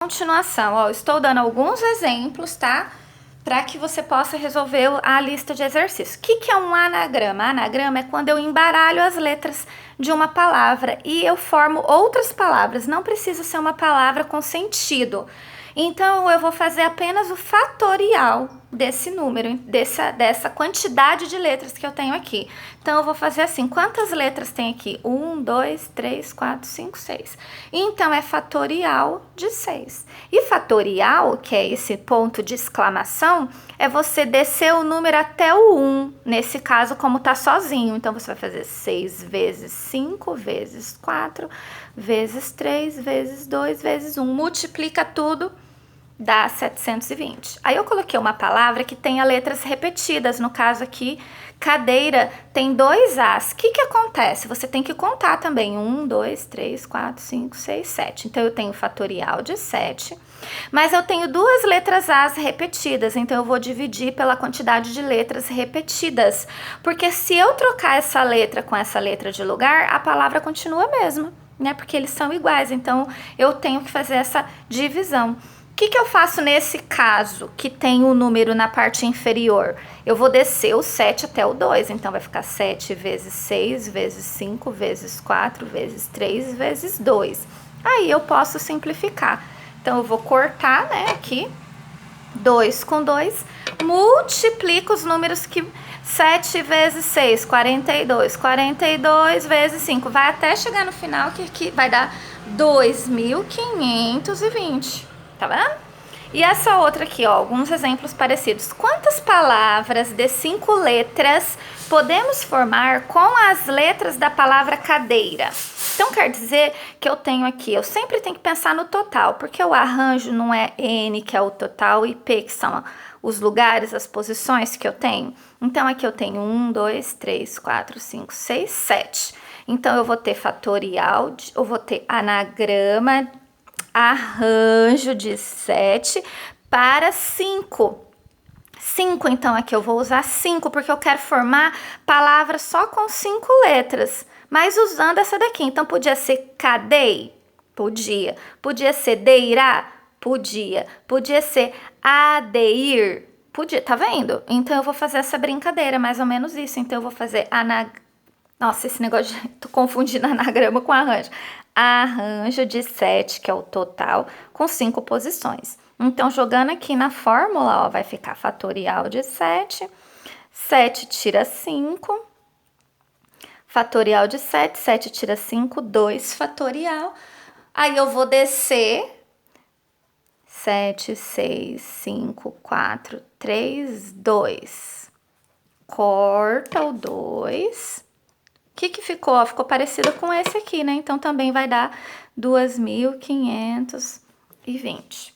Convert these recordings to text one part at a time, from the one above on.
Continuação, ó, estou dando alguns exemplos, tá? Para que você possa resolver a lista de exercícios. O que é um anagrama? Anagrama é quando eu embaralho as letras de uma palavra e eu formo outras palavras. Não precisa ser uma palavra com sentido. Então, eu vou fazer apenas o fatorial desse número, dessa quantidade de letras que eu tenho aqui. Então, eu vou fazer assim, quantas letras tem aqui? 1, 2, 3, 4, 5, 6. Então, é fatorial de 6. E fatorial, que é esse ponto de exclamação, é você descer o número até o 1. Nesse caso, como tá sozinho. Então, você vai fazer 6 vezes 5, vezes 4, vezes 3, vezes 2, vezes 1. Multiplica tudo, dá 720. Aí eu coloquei uma palavra que tenha letras repetidas. No caso aqui, cadeira tem 2 As. O que acontece? Você tem que contar também. 1, 2, 3, 4, 5, 6, 7. Então, eu tenho fatorial de 7. Mas eu tenho 2 letras As repetidas. Então, eu vou dividir pela quantidade de letras repetidas. Porque se eu trocar essa letra com essa letra de lugar, a palavra continua a mesma, né? Porque eles são iguais. Então, eu tenho que fazer essa divisão. O que eu faço nesse caso, que tem o número na parte inferior? Eu vou descer o 7 até o 2, então vai ficar 7 vezes 6, vezes 5, vezes 4, vezes 3, vezes 2. Aí eu posso simplificar. Então, eu vou cortar, né, aqui, 2 com 2, multiplico os números que... 7 vezes 6, 42. 42 vezes 5, vai até chegar no final, que vai dar 2.520. Tá vendo? E essa outra aqui, ó, alguns exemplos parecidos. Quantas palavras de 5 letras podemos formar com as letras da palavra cadeira? Então, quer dizer que eu tenho aqui, eu sempre tenho que pensar no total, porque o arranjo não é N, que é o total, e P, que são os lugares, as posições que eu tenho. Então, aqui eu tenho 1, 2, 3, 4, 5, 6, 7. Então, eu vou ter fatorial, eu vou ter anagrama, arranjo de 7 para 5. 5, então aqui eu vou usar 5, porque eu quero formar palavras só com 5 letras, mas usando essa daqui. Então, podia ser cadei? Podia. Podia ser deirá? Podia. Podia ser adeir? Podia, tá vendo? Então, eu vou fazer essa brincadeira, mais ou menos isso. Então, eu vou fazer Nossa, esse negócio de... tô confundindo anagrama com arranjo. Arranjo de 7, que é o total, com 5 posições. Então, jogando aqui na fórmula, ó, vai ficar fatorial de 7. 7 tira 5. Fatorial de 7. 7 tira 5, 2 fatorial. Aí, eu vou descer. 7, 6, 5, 4, 3, 2. Corta o 2. O que ficou? Ficou parecido com esse aqui, né? Então, também vai dar 2.520.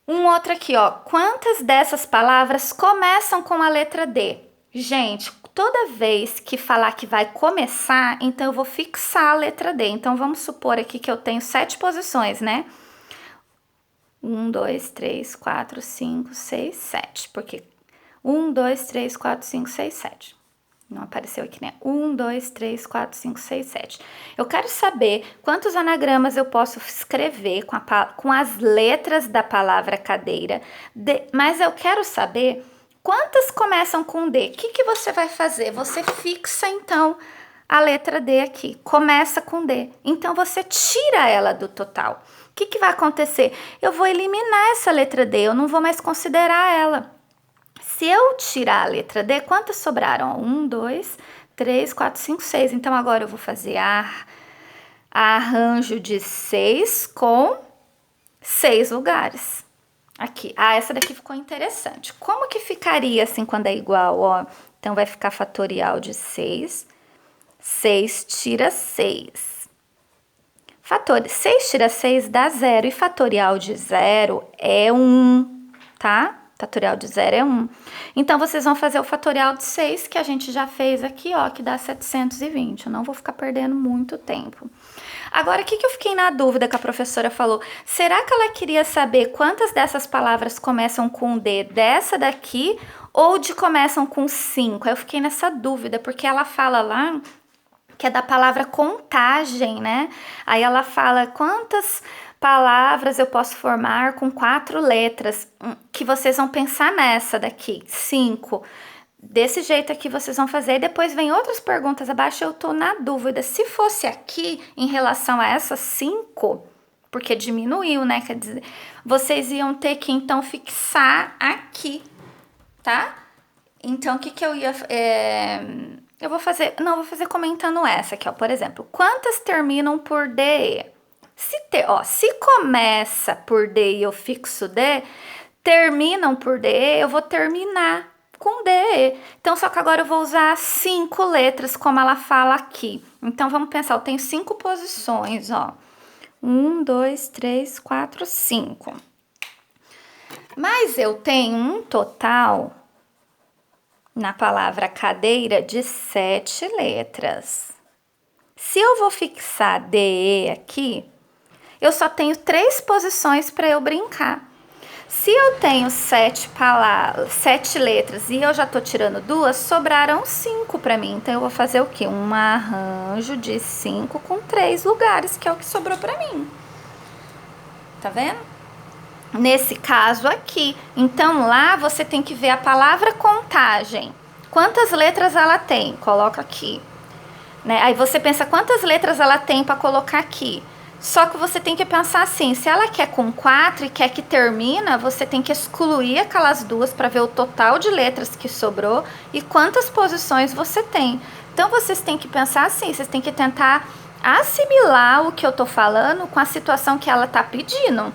Um outro aqui, ó. Quantas dessas palavras começam com a letra D? Gente, toda vez que falar que vai começar, então eu vou fixar a letra D. Então, vamos supor aqui que eu tenho 7 posições, né? 1, 2, 3, 4, 5, 6, 7. Porque 1, 2, 3, 4, 5, 6, 7. Não apareceu aqui, né? 1, 2, 3, 4, 5, 6, 7. Eu quero saber quantos anagramas eu posso escrever com as letras da palavra cadeira. Mas eu quero saber quantas começam com D. O que você vai fazer? Você fixa, então, a letra D aqui. Começa com D. Então, você tira ela do total. O que vai acontecer? Eu vou eliminar essa letra D. Eu não vou mais considerar ela. Se eu tirar a letra D, quantas sobraram? 1, 2, 3, 4, 5, 6. Então, agora eu vou fazer arranjo de 6 com 6 lugares. Aqui. Essa daqui ficou interessante. Como que ficaria assim quando é igual? Ó, então, vai ficar fatorial de 6. 6 tira 6. 6 tira 6 dá 0. E fatorial de 0 é 1, tá? Fatorial de 0 é 1. Então, vocês vão fazer o fatorial de 6, que a gente já fez aqui, ó, que dá 720. Eu não vou ficar perdendo muito tempo. Agora, o que eu fiquei na dúvida que a professora falou? Será que ela queria saber quantas dessas palavras começam com D dessa daqui ou de começam com 5? Eu fiquei nessa dúvida, porque ela fala lá que é da palavra contagem, né? Aí ela fala quantas palavras eu posso formar com 4 letras, que vocês vão pensar nessa daqui, 5. Desse jeito aqui vocês vão fazer, e depois vem outras perguntas abaixo, eu tô na dúvida. Se fosse aqui, em relação a essas 5, porque diminuiu, né? Quer dizer, vocês iam ter que, então, fixar aqui, tá? Então, o que eu ia... eu vou fazer... Não, vou fazer comentando essa aqui, ó. Por exemplo, quantas terminam por DE? Se começa por D e eu fixo D, terminam por DE, eu vou terminar com DE. Então, só que agora eu vou usar 5 letras, como ela fala aqui. Então, vamos pensar, eu tenho 5 posições, ó. 1, 2, 3, 4, 5. Mas eu tenho um total, na palavra cadeira, de 7 letras. Se eu vou fixar DE aqui, eu só tenho 3 posições para eu brincar. Se eu tenho 7 letras e eu já tô tirando 2, sobraram 5 para mim. Então, eu vou fazer o quê? Um arranjo de 5 com 3 lugares, que é o que sobrou para mim. Tá vendo? Nesse caso aqui. Então, lá você tem que ver a palavra contagem. Quantas letras ela tem? Coloca aqui. Né? Aí você pensa quantas letras ela tem para colocar aqui. Só que você tem que pensar assim, se ela quer com 4 e quer que termina, você tem que excluir aquelas 2 para ver o total de letras que sobrou e quantas posições você tem. Então, vocês têm que pensar assim, vocês têm que tentar assimilar o que eu tô falando com a situação que ela tá pedindo.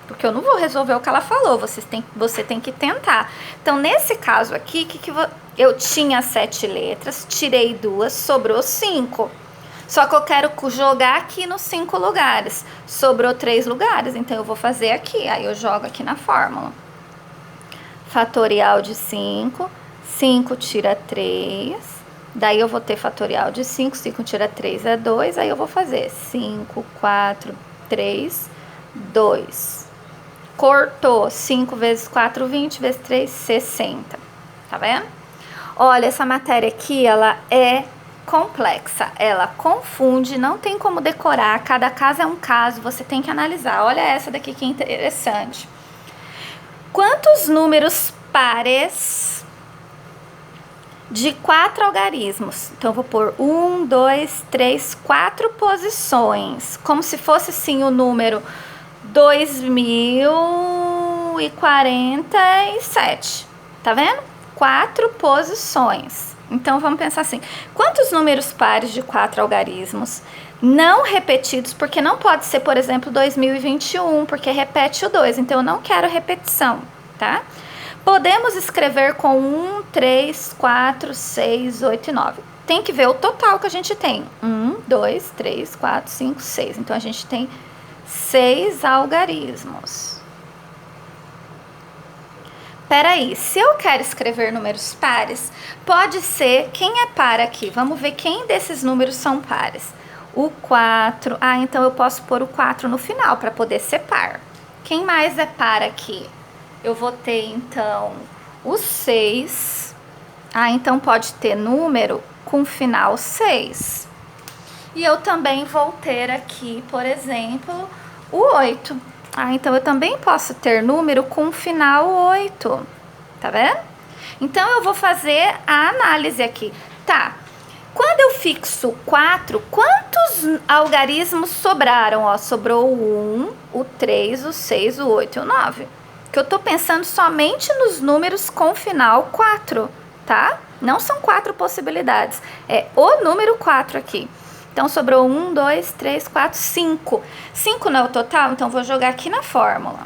Porque eu não vou resolver o que ela falou, você tem que tentar. Então, nesse caso aqui, eu tinha 7 letras, tirei 2, sobrou 5. Só que eu quero jogar aqui nos 5 lugares. Sobrou 3 lugares, então eu vou fazer aqui. Aí eu jogo aqui na fórmula. Fatorial de 5. 5 tira 3. Daí eu vou ter fatorial de 5. 5 tira 3 é 2. Aí eu vou fazer 5, 4, 3, 2. Cortou. 5 vezes 4, 20. Vezes 3, 60. Tá vendo? Olha, essa matéria aqui, ela é complexa, ela confunde, não tem como decorar, cada caso é um caso, você tem que analisar. Olha essa daqui que interessante. Quantos números pares de 4 algarismos? Então, eu vou pôr 1, 2, 3, 4 posições, como se fosse assim o número 2047, tá vendo? 4 posições. Então, vamos pensar assim, quantos números pares de 4 algarismos não repetidos, porque não pode ser, por exemplo, 2021, porque repete o 2, então eu não quero repetição, tá? Podemos escrever com 1, 3, 4, 6, 8 e 9. Tem que ver o total que a gente tem. 1, 2, 3, 4, 5, 6. Então, a gente tem 6 algarismos. Peraí, se eu quero escrever números pares, pode ser, quem é par aqui? Vamos ver quem desses números são pares. O 4, então eu posso pôr o 4 no final para poder ser par. Quem mais é par aqui? Eu vou ter, então, o 6. Então pode ter número com final 6. E eu também vou ter aqui, por exemplo, o 8. Então eu também posso ter número com final 8, tá vendo? Então eu vou fazer a análise aqui. Tá, quando eu fixo 4, quantos algarismos sobraram? Ó, sobrou o 1, o 3, o 6, o 8 e o 9. Que eu tô pensando somente nos números com final 4, tá? Não são 4 possibilidades, é o número 4 aqui. Então, sobrou 1, 2, 3, 4, 5. 5 não é o total, então vou jogar aqui na fórmula.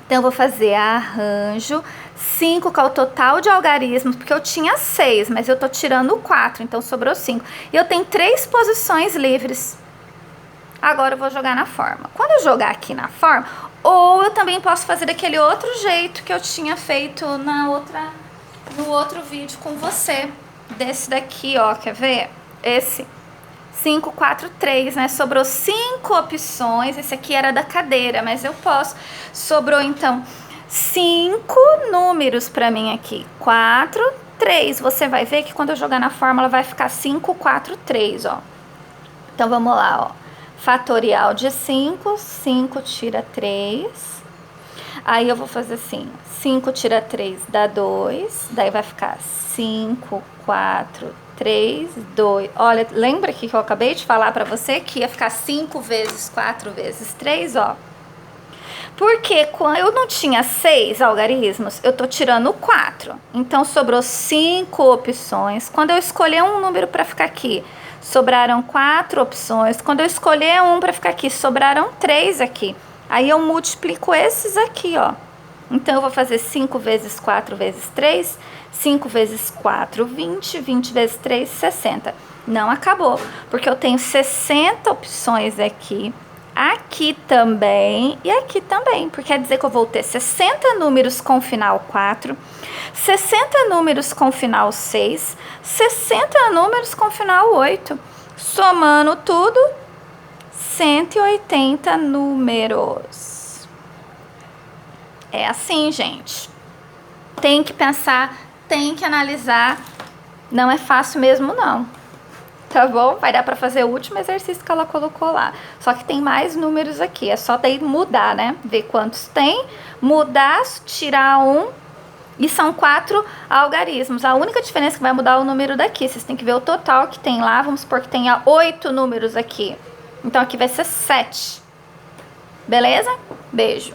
Então, eu vou fazer arranjo 5, que é o total de algarismos, porque eu tinha 6, mas eu tô tirando o 4, então sobrou 5. E eu tenho 3 posições livres. Agora, eu vou jogar na fórmula. Quando eu jogar aqui na fórmula, ou eu também posso fazer daquele outro jeito que eu tinha feito no outro vídeo com você. Desse daqui, ó, quer ver? Esse 5, 4, 3, né? Sobrou 5 opções. Esse aqui era da cadeira, mas eu posso. Sobrou, então, 5 números para mim aqui. 4, 3. Você vai ver que quando eu jogar na fórmula vai ficar 5, 4, 3, ó. Então, vamos lá, ó. fatorial de 5, 5 tira 3. Aí eu vou fazer assim, 5 tira 3 dá 2, daí vai ficar 5, 4, 3, 2. Olha, lembra que eu acabei de falar pra você que ia ficar 5 vezes 4 vezes 3, ó. Porque quando eu não tinha 6 algarismos, eu tô tirando 4. Então, sobrou 5 opções. Quando eu escolher um número para ficar aqui, sobraram 4 opções. Quando eu escolher um para ficar aqui, sobraram 3 aqui. Aí eu multiplico esses aqui, ó. Então, eu vou fazer 5 vezes 4 vezes 3. 5 vezes 4, 20. 20 vezes 3, 60. Não acabou, porque eu tenho 60 opções aqui. Aqui também e aqui também, porque quer dizer que eu vou ter 60 números com final 4, 60 números com final 6, 60 números com final 8. Somando tudo, 180 números. É assim, gente. Tem que pensar, tem que analisar. Não é fácil mesmo, não. Tá bom? Vai dar pra fazer o último exercício que ela colocou lá. Só que tem mais números aqui. É só daí mudar, né? Ver quantos tem, mudar, tirar um. E são 4 algarismos. A única diferença é que vai mudar o número daqui. Vocês têm que ver o total que tem lá. Vamos supor que tenha 8 números aqui. Então aqui vai ser 7. Beleza? Beijo.